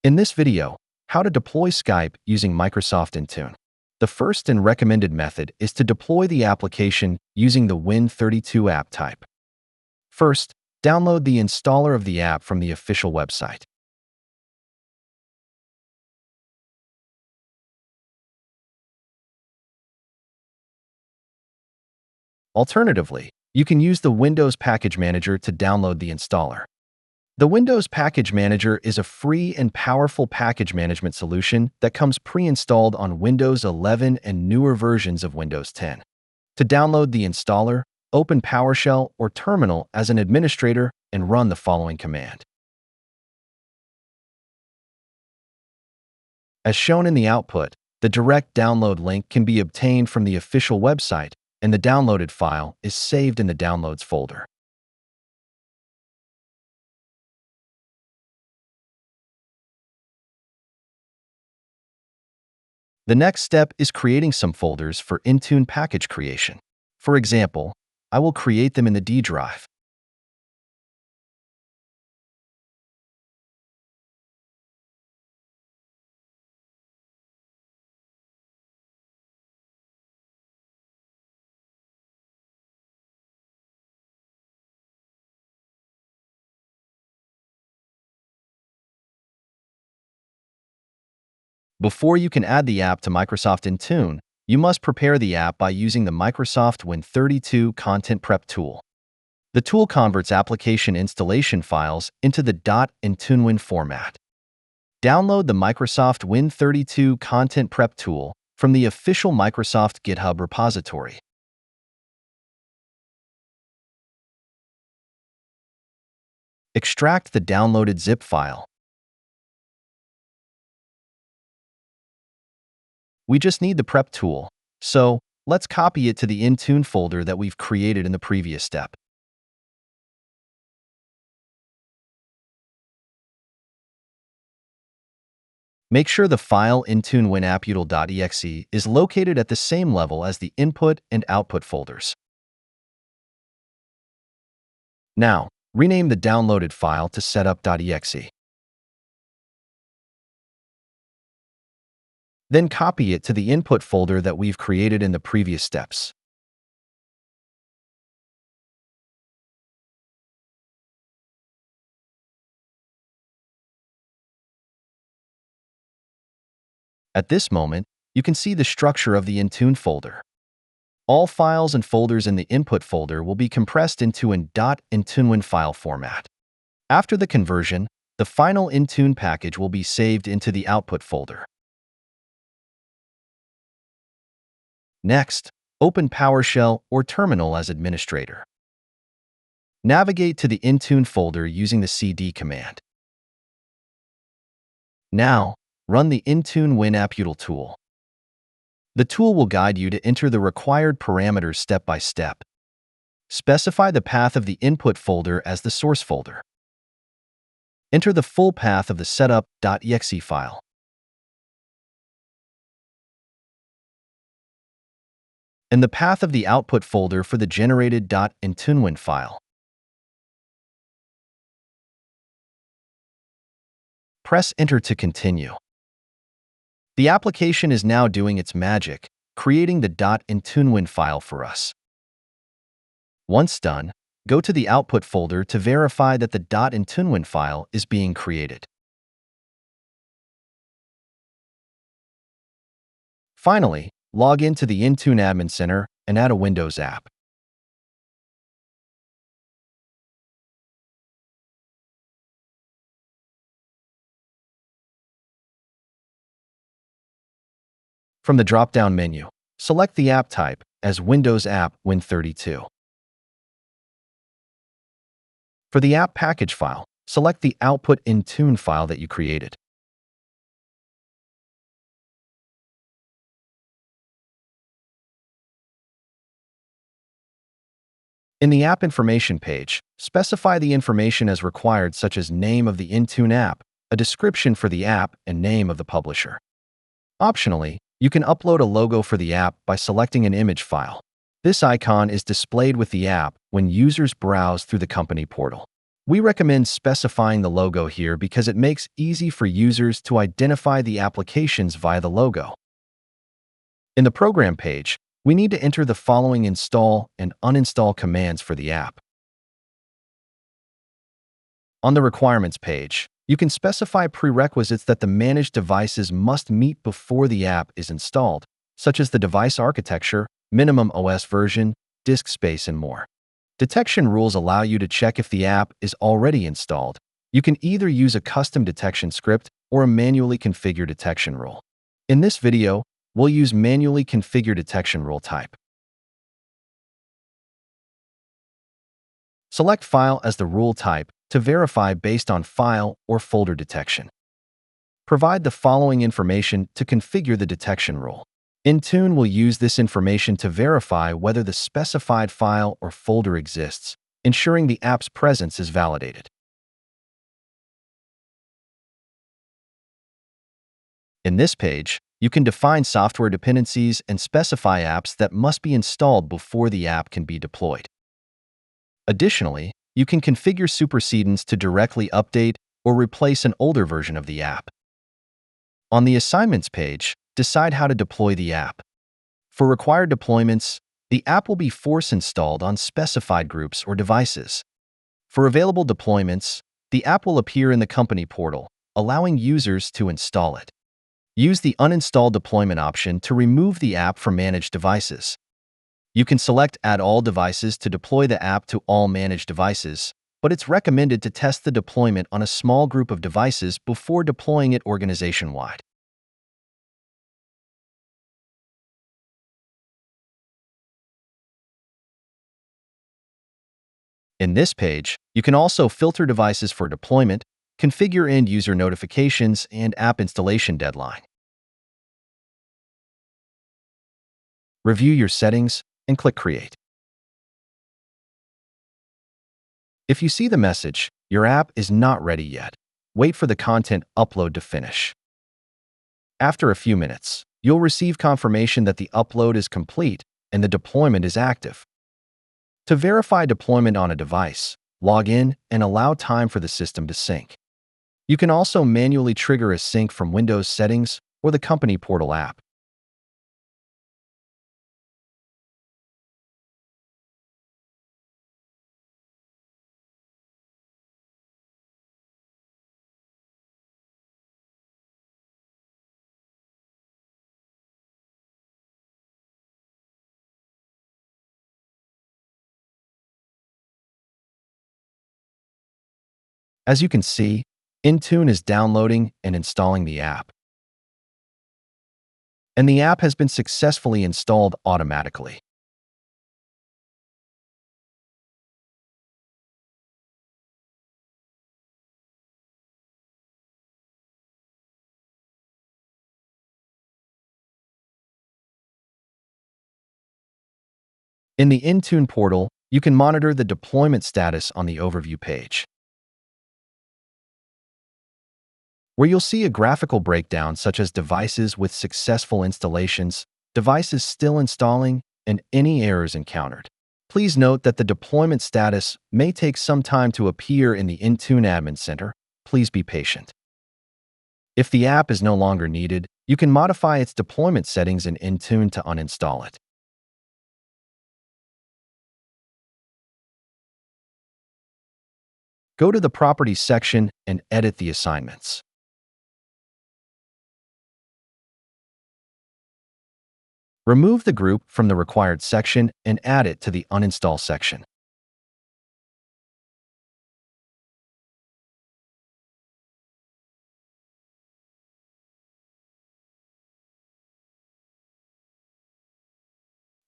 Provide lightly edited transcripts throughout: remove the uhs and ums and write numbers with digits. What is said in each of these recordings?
In this video, how to deploy Skype using Microsoft Intune. The first and recommended method is to deploy the application using the Win32 app type. First, download the installer of the app from the official website. Alternatively, you can use the Windows Package Manager to download the installer. The Windows Package Manager is a free and powerful package management solution that comes pre-installed on Windows 11 and newer versions of Windows 10. To download the installer, open PowerShell or Terminal as an administrator and run the following command. As shown in the output, the direct download link can be obtained from the official website, and the downloaded file is saved in the Downloads folder. The next step is creating some folders for Intune package creation. For example, I will create them in the D drive. Before you can add the app to Microsoft Intune, you must prepare the app by using the Microsoft Win32 Content Prep tool. The tool converts application installation files into the .IntuneWin format. Download the Microsoft Win32 Content Prep tool from the official Microsoft GitHub repository. Extract the downloaded zip file. We just need the prep tool, so let's copy it to the Intune folder that we've created in the previous step. Make sure the file IntuneWin is located at the same level as the input and output folders. Now, rename the downloaded file to setup.exe. Then copy it to the input folder that we've created in the previous steps. At this moment, you can see the structure of the Intune folder. All files and folders in the input folder will be compressed into an .IntuneWin file format. After the conversion, the final Intune package will be saved into the output folder. Next, open PowerShell or Terminal as administrator. Navigate to the Intune folder using the cd command. Now, run the IntuneWin AppUtil tool. The tool will guide you to enter the required parameters step by step. Specify the path of the input folder as the source folder. Enter the full path of the setup.exe file. And the path of the output folder for the generated .IntuneWin file. Press Enter to continue. The application is now doing its magic, creating the .IntuneWin file for us. Once done, go to the output folder to verify that the .IntuneWin file is being created. Finally, log into the Intune Admin Center and add a Windows app. From the drop-down menu, select the app type as Windows App Win32. For the app package file, select the output Intune file that you created. In the app information page, specify the information as required, such as name of the Intune app, a description for the app, and name of the publisher. Optionally, you can upload a logo for the app by selecting an image file. This icon is displayed with the app when users browse through the company portal. We recommend specifying the logo here because it makes easy for users to identify the applications via the logo. In the program page, we need to enter the following install and uninstall commands for the app. On the requirements page, you can specify prerequisites that the managed devices must meet before the app is installed, such as the device architecture, minimum OS version, disk space, and more. Detection rules allow you to check if the app is already installed. You can either use a custom detection script or a manually configured detection rule. In this video, we'll use manually configured detection rule type. Select File as the rule type to verify based on file or folder detection. Provide the following information to configure the detection rule. Intune will use this information to verify whether the specified file or folder exists, ensuring the app's presence is validated. In this page, you can define software dependencies and specify apps that must be installed before the app can be deployed. Additionally, you can configure supersedence to directly update or replace an older version of the app. On the Assignments page, decide how to deploy the app. For required deployments, the app will be force installed on specified groups or devices. For available deployments, the app will appear in the company portal, allowing users to install it. Use the Uninstall deployment option to remove the app from managed devices. You can select Add all devices to deploy the app to all managed devices, but it's recommended to test the deployment on a small group of devices before deploying it organization-wide. In this page, you can also filter devices for deployment, configure end-user notifications, and app installation deadline. Review your settings and click Create. If you see the message, your app is not ready yet, wait for the content upload to finish. After a few minutes, you'll receive confirmation that the upload is complete and the deployment is active. To verify deployment on a device, log in and allow time for the system to sync. You can also manually trigger a sync from Windows settings or the company portal app. As you can see, Intune is downloading and installing the app. And the app has been successfully installed automatically. In the Intune portal, you can monitor the deployment status on the overview page, where you'll see a graphical breakdown such as devices with successful installations, devices still installing, and any errors encountered. Please note that the deployment status may take some time to appear in the Intune Admin Center. Please be patient. If the app is no longer needed, you can modify its deployment settings in Intune to uninstall it. Go to the Properties section and edit the assignments. Remove the group from the required section and add it to the Uninstall section.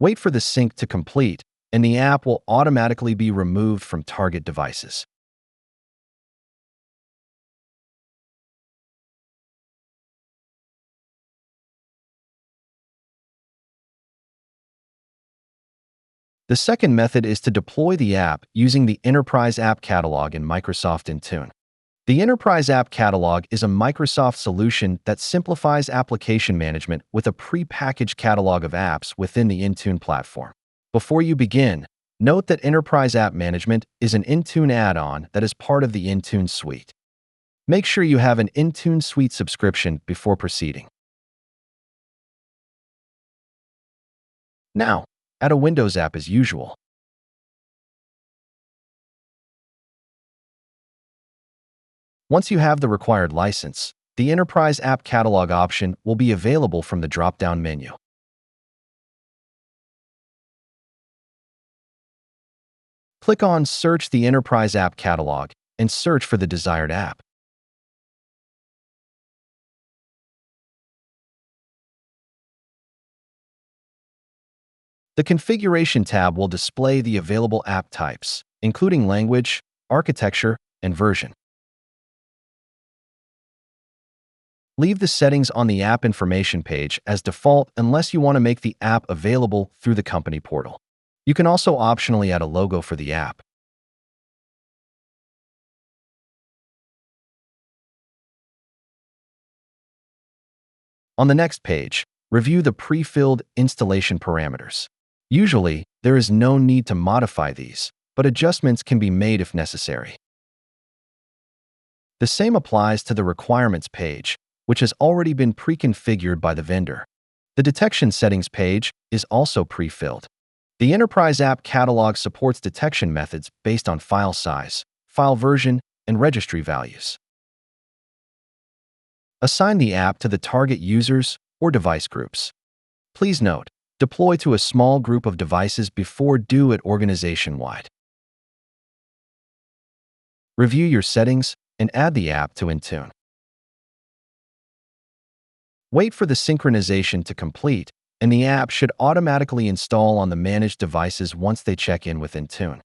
Wait for the sync to complete, and the app will automatically be removed from target devices. The second method is to deploy the app using the Enterprise App Catalog in Microsoft Intune. The Enterprise App Catalog is a Microsoft solution that simplifies application management with a pre-packaged catalog of apps within the Intune platform. Before you begin, Note that Enterprise App Management is an Intune add-on that is part of the Intune suite. Make sure you have an Intune suite subscription before proceeding. Now, add a Windows app as usual. Once you have the required license, the Enterprise App Catalog option will be available from the drop-down menu. Click on Search the Enterprise App Catalog and search for the desired app. The Configuration tab will display the available app types, including language, architecture, and version. Leave the settings on the app information page as default unless you want to make the app available through the company portal. You can also optionally add a logo for the app. On the next page, review the pre-filled installation parameters. Usually, there is no need to modify these, but adjustments can be made if necessary. The same applies to the requirements page, which has already been pre-configured by the vendor. The detection settings page is also pre-filled. The Enterprise App Catalog supports detection methods based on file size, file version, and registry values. Assign the app to the target users or device groups. Please note, deploy to a small group of devices before do it organization-wide. Review your settings and add the app to Intune. Wait for the synchronization to complete, and the app should automatically install on the managed devices once they check in with Intune.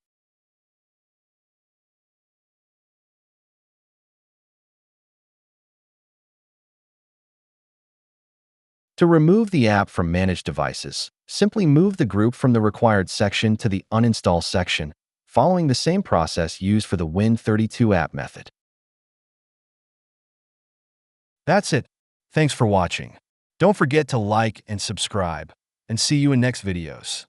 To remove the app from managed devices, simply move the group from the required section to the Uninstall section, following the same process used for the Win32 app method. That's it. Thanks for watching. Don't forget to like and subscribe, and see you in next videos.